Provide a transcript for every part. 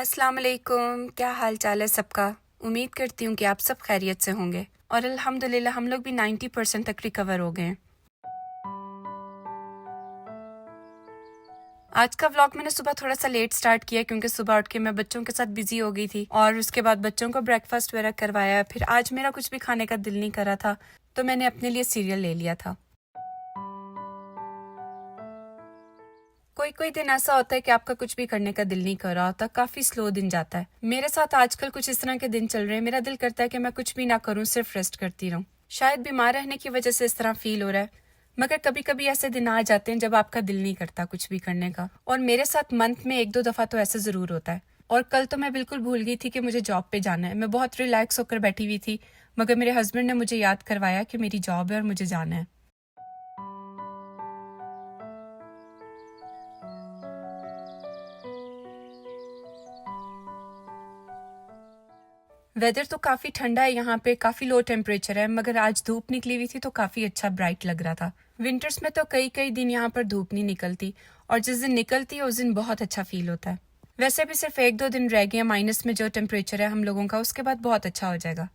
अस्सलाम वालेकुम। क्या हाल चाल है सबका। उम्मीद करती हूँ कि आप सब खैरियत से होंगे और अल्हम्दुलिल्लाह हम लोग भी 90% तक रिकवर हो गए हैं। आज का व्लॉग मैंने सुबह थोड़ा सा लेट स्टार्ट किया क्योंकि सुबह उठ के मैं बच्चों के साथ बिजी हो गई थी और उसके बाद बच्चों को ब्रेकफास्ट वगैरह करवाया। फिर आज मेरा कुछ भी खाने का दिल नहीं कर रहा था तो मैंने अपने लिए सीरियल ले लिया था। कोई कोई दिन ऐसा होता है कि आपका कुछ भी करने का दिल नहीं कर रहा होता, काफी स्लो दिन जाता है। मेरे साथ आजकल कुछ इस तरह के दिन चल रहे हैं, मेरा दिल करता है कि मैं कुछ भी ना करूं, सिर्फ रेस्ट करती रहूं। शायद बीमार रहने की वजह से इस तरह फील हो रहा है, मगर कभी कभी ऐसे दिन आ जाते हैं जब आपका दिल नहीं करता कुछ भी करने का। और मेरे साथ मंथ में 1-2 दफा तो ऐसा जरूर होता है। और कल तो मैं बिल्कुल भूल गई थी कि मुझे जॉब पे जाना है। मैं बहुत रिलैक्स होकर बैठी हुई थी, मगर मेरे हस्बैंड ने मुझे याद करवाया कि मेरी जॉब है और मुझे जाना है। वेदर तो काफी ठंडा है यहाँ पे, काफी लो टेम्परेचर है, मगर आज धूप निकली हुई थी तो काफी अच्छा ब्राइट लग रहा था। विंटर्स में तो कई कई दिन यहाँ पर धूप नहीं निकलती और जिस दिन निकलती है उस दिन बहुत अच्छा फील होता है। वैसे भी सिर्फ 1-2 दिन रह गए हैं माइनस में जो टेम्परेचर है हम लोगों का, उसके बाद बहुत अच्छा हो जाएगा।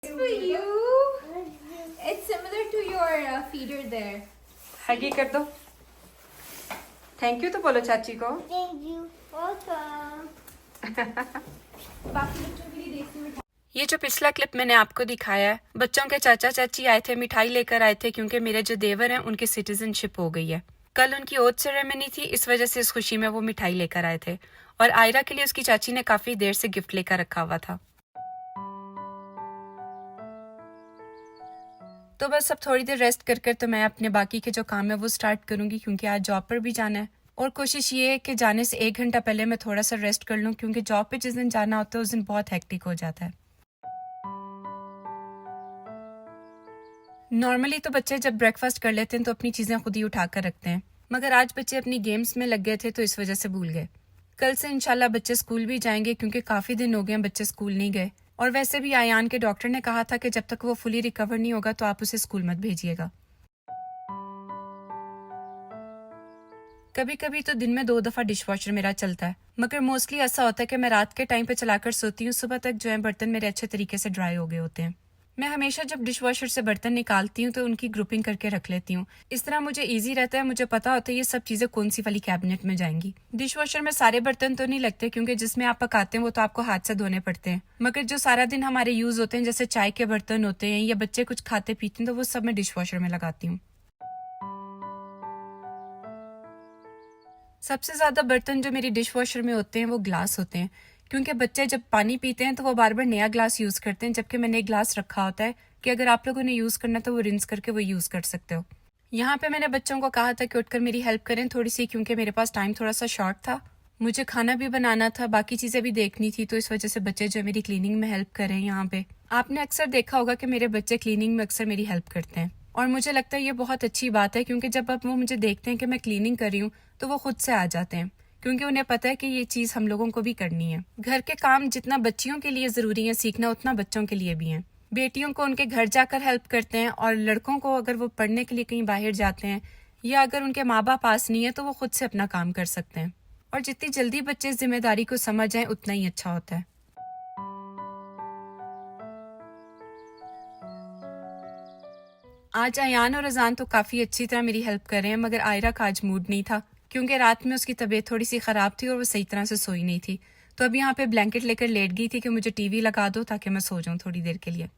For you, it's similar to your feeder there. हगी कर दो। थैंक यू तो बोलो चाची को। Thank you. Welcome. बाकी बच्चों के लिए देखती हूँ। ये जो पिछला क्लिप मैंने आपको दिखाया है, बच्चों के चाचा चाची आए थे, मिठाई लेकर आए थे क्योंकि मेरे जो देवर हैं उनकी सिटीजनशिप हो गई है। कल उनकी ओथ सेरेमनी थी, इस वजह से इस खुशी में वो मिठाई लेकर आए थे और आयरा के लिए उसकी चाची ने काफी देर से गिफ्ट लेकर रखा हुआ था। तो बस अब थोड़ी देर रेस्ट कर तो मैं अपने बाकी के जो काम है वो स्टार्ट करूंगी क्योंकि आज जॉब पर भी जाना है। और कोशिश ये है कि जाने से 1 घंटा पहले मैं थोड़ा सा रेस्ट कर लूं क्योंकि जॉब पे जिस दिन जाना होता है उस दिन बहुत हेक्टिक हो जाता है। नॉर्मली तो बच्चे जब ब्रेकफास्ट कर लेते हैं तो अपनी चीजें खुद ही उठा कर रखते हैं, मगर आज बच्चे अपनी गेम्स में लग गए थे तो इस वजह से भूल गए। कल से इंशाल्लाह बच्चे स्कूल भी जाएंगे क्योंकि काफी दिन हो गए हैं बच्चे स्कूल नहीं गए। और वैसे भी आयान के डॉक्टर ने कहा था कि जब तक वो फुली रिकवर नहीं होगा तो आप उसे स्कूल मत भेजिएगा। कभी कभी तो दिन में 2 दफा डिश वॉशर मेरा चलता है, मगर मोस्टली ऐसा होता है कि मैं रात के टाइम पे चलाकर सोती हूँ, सुबह तक जो है बर्तन मेरे अच्छे तरीके से ड्राई हो गए होते हैं। मैं हमेशा जब डिश वॉशर से बर्तन निकालती हूँ तो उनकी ग्रुपिंग करके रख लेती हूँ। इस तरह मुझे इजी रहता है, मुझे पता होता है ये सब चीजें कौन सी वाली कैबिनेट में जाएंगी। डिश वॉशर में सारे बर्तन तो नहीं लगते क्योंकि जिसमें आप पकाते हैं वो तो आपको हाथ से धोने पड़ते हैं, मगर जो सारा दिन हमारे यूज होते हैं जैसे चाय के बर्तन होते हैं या बच्चे कुछ खाते पीते हैं तो वो सब मैं डिश वॉशर में लगाती हूँ। सबसे ज्यादा बर्तन जो मेरी डिश वॉशर में होते हैं वो ग्लास होते हैं, क्योंकि बच्चे जब पानी पीते हैं तो वो बार बार नया ग्लास यूज करते हैं, जबकि मैंने एक ग्लास रखा होता है कि अगर आप लोगों ने यूज करना तो वो रिंस करके वो यूज कर सकते हो। यहाँ पे मैंने बच्चों को कहा था कि उठकर मेरी हेल्प करें थोड़ी सी, क्योंकि मेरे पास टाइम थोड़ा सा शॉर्ट था, मुझे खाना भी बनाना था, बाकी चीजें भी देखनी थी, तो इस वजह से बच्चे जो मेरी क्लीनिंग में हेल्प करें। यहाँ पे आपने अक्सर देखा होगा कि मेरे बच्चे क्लीनिंग में अक्सर मेरी हेल्प करते हैं और मुझे लगता है ये बहुत अच्छी बात है क्योंकि जब अब वो मुझे देखते हैं कि मैं क्लीनिंग कर रही हूँ तो वो खुद से आ जाते हैं, क्योंकि उन्हें पता है कि ये चीज हम लोगों को भी करनी है। घर के काम जितना बच्चियों के लिए जरूरी है सीखना, उतना बच्चों के लिए भी है। बेटियों को उनके घर जाकर हेल्प करते हैं और लड़कों को अगर वो पढ़ने के लिए कहीं बाहर जाते हैं या अगर उनके माँ बाप पास नहीं है तो वो खुद से अपना काम कर सकते हैं। और जितनी जल्दी बच्चे इस जिम्मेदारी को समझ जाएं उतना ही अच्छा होता है। आज अयान और अजान तो काफी अच्छी तरह मेरी हेल्प कर रहे हैं, मगर आयरा का आज मूड नहीं था क्योंकि रात में उसकी तबीयत थोड़ी सी खराब थी और वो सही तरह से सोई नहीं थी। तो अब यहाँ पे ब्लैंकेट लेकर लेट गई थी कि मुझे टीवी लगा दो ताकि मैं सो जाऊं थोड़ी देर के लिए।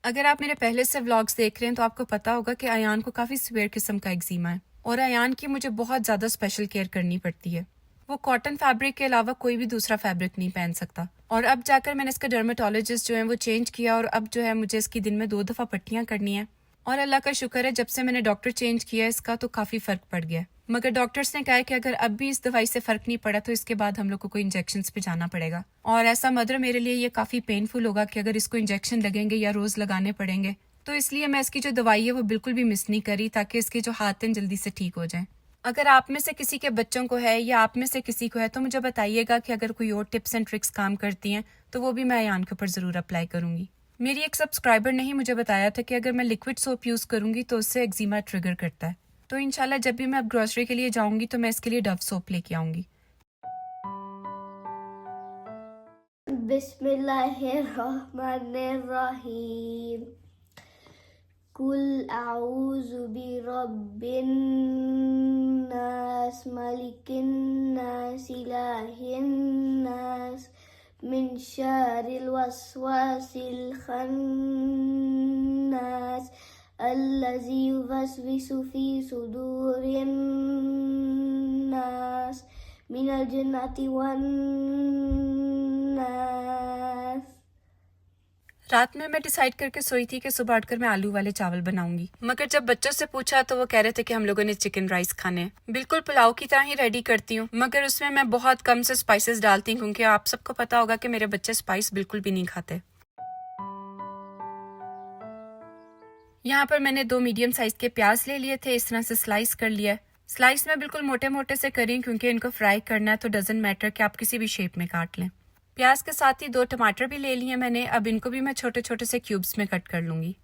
अगर आप मेरे पहले से व्लॉग्स देख रहे हैं तो आपको पता होगा कि अयान को काफी सीवियर किस्म का एक्जिमा है और अयान की मुझे बहुत ज्यादा स्पेशल केयर करनी पड़ती है। वो कॉटन फैब्रिक के अलावा कोई भी दूसरा फैब्रिक नहीं पहन सकता और अब जाकर मैंने इसका डर्मेटोलॉजिस्ट जो है वो चेंज किया और अब जो है मुझे इसकी दिन में 2 दफा पट्टियां करनी है। और अल्लाह का शुक्र है जब से मैंने डॉक्टर चेंज किया इसका तो काफी फर्क पड़ गया, मगर डॉक्टर्स ने कहा है कि अगर अब भी इस दवाई से फर्क नहीं पड़ा तो इसके बाद हम लोग को कोई इंजेक्शन पे जाना पड़ेगा। और ऐसा मदर मेरे लिए ये काफी पेनफुल होगा कि अगर इसको इंजेक्शन लगेंगे या रोज लगाने पड़ेंगे, तो इसलिए मैं इसकी जो दवाई है वो बिल्कुल भी मिस नहीं करी ताकि इसके जो हाथ हैं जल्दी से ठीक हो जाएं। अगर आप में से किसी के बच्चों को है या आप में से किसी को है तो मुझे बताइएगा कि अगर कोई और टिप्स एंड ट्रिक्स काम करती हैं तो वो भी मैं अयान के ऊपर जरूर अप्लाई करूंगी। मेरी एक सब्सक्राइबर ने ही मुझे बताया था कि अगर मैं लिक्विड सोप यूज करूंगी तो उससे एक्जिमा ट्रिगर करता है। तो इंशाल्लाह जब भी मैं अब ग्रोसरी के लिए जाऊंगी तो मैं इसके लिए डव सोप लेके आऊंगी। बिस्मिल्लाहिर्रहमानिर्रहीम। कुल आऊज़ु बिरब्बिन नास मलिकिन नास इलाहिन नास मिन शर्रिल वस्वासिल खन्नास अल्लज़ी युवस्विसु फी सुदूरिन नास मिनल जन्नति वन नास। रात में मैं डिसाइड करके सोई थी कि सुबह उठकर मैं आलू वाले चावल बनाऊंगी, मगर जब बच्चों से पूछा तो वो कह रहे थे कि हम लोगों ने चिकन राइस खाने हैं। बिल्कुल पुलाव की तरह ही रेडी करती हूँ, मगर उसमें मैं बहुत कम से स्पाइसेस डालती हूँ क्योंकि आप सबको पता होगा कि मेरे बच्चे स्पाइस बिल्कुल भी नहीं खाते। यहाँ पर मैंने 2 मीडियम साइज के प्याज ले लिए थे, इस तरह से स्लाइस कर लिया है। स्लाइस में बिल्कुल मोटे मोटे से करें क्योंकि इनको फ्राई करना है, तो डजंट मैटर कि आप किसी भी शेप में काट लें। प्याज के साथ ही 2 टमाटर भी ले लिए मैंने, अब इनको भी मैं छोटे छोटे से क्यूब्स में कट कर लूंगी।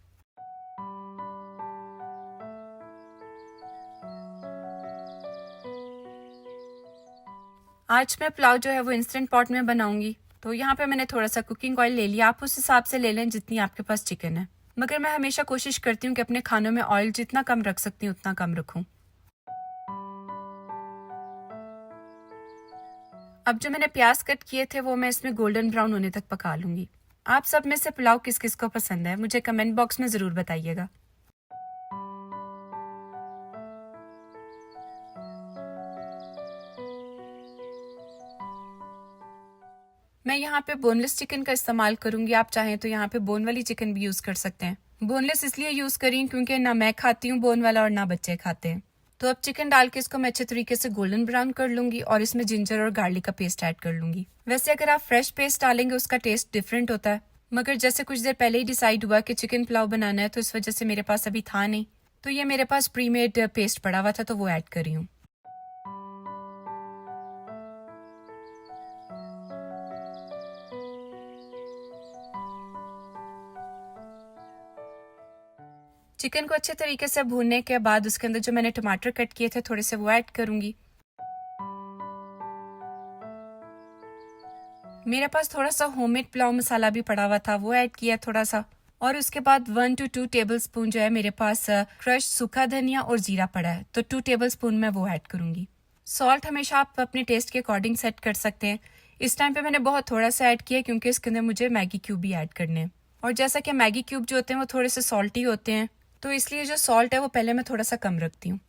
आज मैं पुलाव जो है वो इंस्टेंट पॉट में बनाऊंगी, तो यहाँ पे मैंने थोड़ा सा कुकिंग ऑयल ले लिया। आप उस हिसाब से ले लें जितनी आपके पास चिकन है, मगर मैं हमेशा कोशिश करती हूँ कि अपने खानों में ऑयल जितना कम रख सकती हूँ उतना कम रखूँ। अब जो मैंने प्याज कट किए थे वो मैं इसमें गोल्डन ब्राउन होने तक पका लूंगी। आप सब में से पुलाव किस किस को पसंद है मुझे कमेंट बॉक्स में जरूर बताइएगा। मैं यहाँ पे बोनलेस चिकन का इस्तेमाल करूंगी, आप चाहें तो यहाँ पे बोन वाली चिकन भी यूज कर सकते हैं। बोनलेस इसलिए यूज करी क्योंकि ना मैं खाती हूँ बोन वाला और ना बच्चे खाते हैं। तो अब चिकन डाल के इसको मैं अच्छे तरीके से गोल्डन ब्राउन कर लूंगी और इसमें जिंजर और गार्लिक का पेस्ट ऐड कर लूंगी। वैसे अगर आप फ्रेश पेस्ट डालेंगे उसका टेस्ट डिफरेंट होता है, मगर जैसे कुछ देर पहले ही डिसाइड हुआ कि चिकन पुलाव बनाना है तो इस वजह से मेरे पास अभी था नहीं, तो ये मेरे पास प्री मेड पेस्ट पड़ा हुआ था तो वो ऐड करी हूँ। चिकन को अच्छे तरीके से भूनने के बाद उसके अंदर जो मैंने टमाटर कट किए थे थोड़े से वो ऐड करूंगी। मेरे पास थोड़ा सा होममेड पुलाव मसाला भी पड़ा हुआ था, वो ऐड किया थोड़ा सा, और उसके बाद 1 to 2 टेबलस्पून जो है मेरे पास क्रश सूखा धनिया और जीरा पड़ा है, तो 2 टेबलस्पून मैं वो ऐड करूंगी। सॉल्ट हमेशा आप अपने टेस्ट के अकॉर्डिंग सेट कर सकते हैं। इस टाइम पे मैंने बहुत थोड़ा सा ऐड किया क्योंकि इसके अंदर मुझे मैगी क्यूब भी ऐड करने हैं, और जैसा कि मैगी क्यूब जो होते हैं वो थोड़े से सॉल्टी होते हैं, तो इसलिए जो सॉल्ट है वो पहले मैं थोड़ा सा कम रखती हूँ।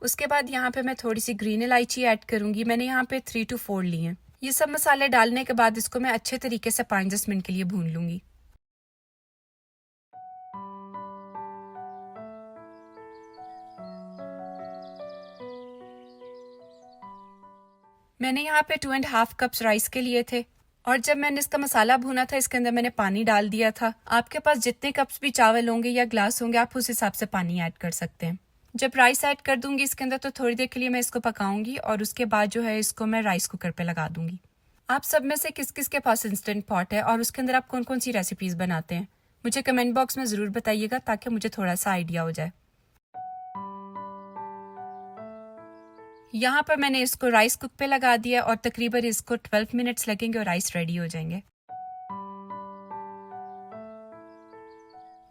उसके बाद यहाँ पे मैं थोड़ी सी ग्रीन इलायची ऐड करूंगी। मैंने यहाँ पे 3 to 4 लिए हैं। ये सब मसाले डालने के बाद इसको मैं अच्छे तरीके से 5-10 मिनट के लिए भून लूंगी। मैंने यहाँ पे 2.5 कप्स राइस के लिए थे, और जब मैंने इसका मसाला भूना था इसके अंदर मैंने पानी डाल दिया था। आपके पास जितने कप्स भी चावल होंगे या ग्लास होंगे आप उस हिसाब से पानी ऐड कर सकते हैं। जब राइस ऐड कर दूंगी इसके अंदर तो थोड़ी देर के लिए मैं इसको पकाऊंगी और उसके बाद जो है इसको मैं राइस कुकर पे लगा दूंगी। आप सब में से किस किस के पास इंस्टेंट पॉट है और उसके अंदर आप कौन कौन सी रेसिपीज बनाते हैं मुझे कमेंट बॉक्स में जरूर बताइएगा ताकि मुझे थोड़ा सा आइडिया हो जाए। यहाँ पर मैंने इसको राइस कुक पे लगा दिया और तकरीबन इसको 12 मिनट्स लगेंगे और राइस रेडी हो जाएंगे।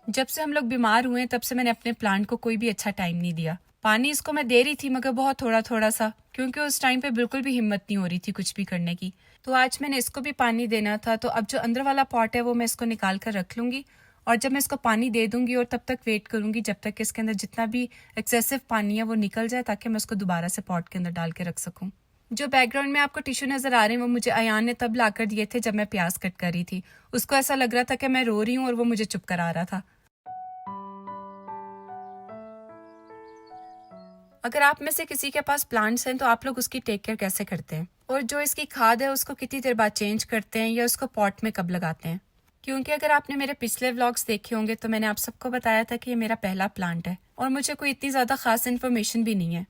जब से हम लोग बीमार हुए तब से मैंने अपने प्लांट को कोई भी अच्छा टाइम नहीं दिया। पानी इसको मैं दे रही थी मगर बहुत थोड़ा थोड़ा सा, क्योंकि उस टाइम पे बिल्कुल भी हिम्मत नहीं हो रही थी कुछ भी करने की। तो आज मैंने इसको भी पानी देना था, तो अब जो अंदर वाला पॉट है वो मैं इसको निकाल कर रख लूंगी और जब मैं इसको पानी दे दूंगी और तब तक वेट करूंगी जब तक इसके अंदर जितना भी एक्सेसिव पानी है वो निकल जाए ताकि मैं उसको दोबारा से पॉट के अंदर डाल के रख सकूं। जो बैकग्राउंड में आपको टिश्यू नजर आ रहे हैं वो मुझे अयान ने तब लाकर दिए थे जब मैं प्याज कट कर रही थी। उसको ऐसा लग रहा था कि मैं रो रही हूँ और वो मुझे चुप करा रहा था। अगर आप में से किसी के पास प्लांट्स हैं तो आप लोग उसकी टेक केयर कैसे करते हैं, और जो इसकी खाद है उसको कितनी देर बाद चेंज करते हैं या उसको पॉट में कब लगाते हैं? क्योंकि अगर आपने मेरे पिछले व्लॉग्स देखे होंगे तो मैंने आप सबको बताया था कि ये मेरा पहला प्लांट है और मुझे कोई इतनी ज़्यादा खास इन्फॉर्मेशन भी नहीं है।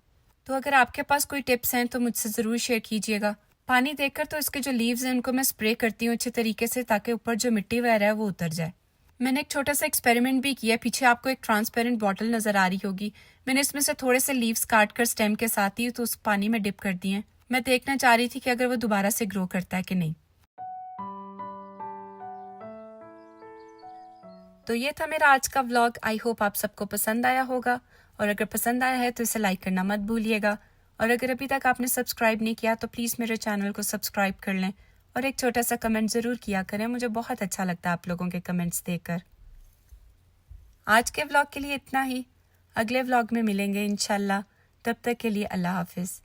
तो अगर आपके पास कोई टिप्स हैं तो मुझसे ज़रूर शेयर कीजिएगा पानी देखकर तो इसके जो लीव्स हैं उनको मैं स्प्रे करती हूँ अच्छे तरीके से, ताकि ऊपर जो मिट्टी वगैरह है वो उतर जाए। मैंने एक छोटा सा एक्सपेरिमेंट भी किया। पीछे आपको एक ट्रांसपेरेंट बॉटल नज़र आ रही होगी। मैंने इसमें से थोड़े से लीव्स काट कर स्टेम के साथ ही तो उस पानी में डिप कर दिए। मैं देखना चाह रही थी कि अगर वो दोबारा से ग्रो करता है कि नहीं। तो ये था मेरा आज का व्लॉग। आई होप आप सबको पसंद आया होगा, और अगर पसंद आया है तो इसे लाइक करना मत भूलिएगा। और अगर अभी तक आपने सब्सक्राइब नहीं किया तो प्लीज़ मेरे चैनल को सब्सक्राइब कर लें, और एक छोटा सा कमेंट ज़रूर किया करें। मुझे बहुत अच्छा लगता है आप लोगों के कमेंट्स देखकर। आज के व्लॉग के लिए इतना ही। अगले व्लॉग में मिलेंगे इंशाल्लाह। तब तक के लिए अल्लाह हाफिज़।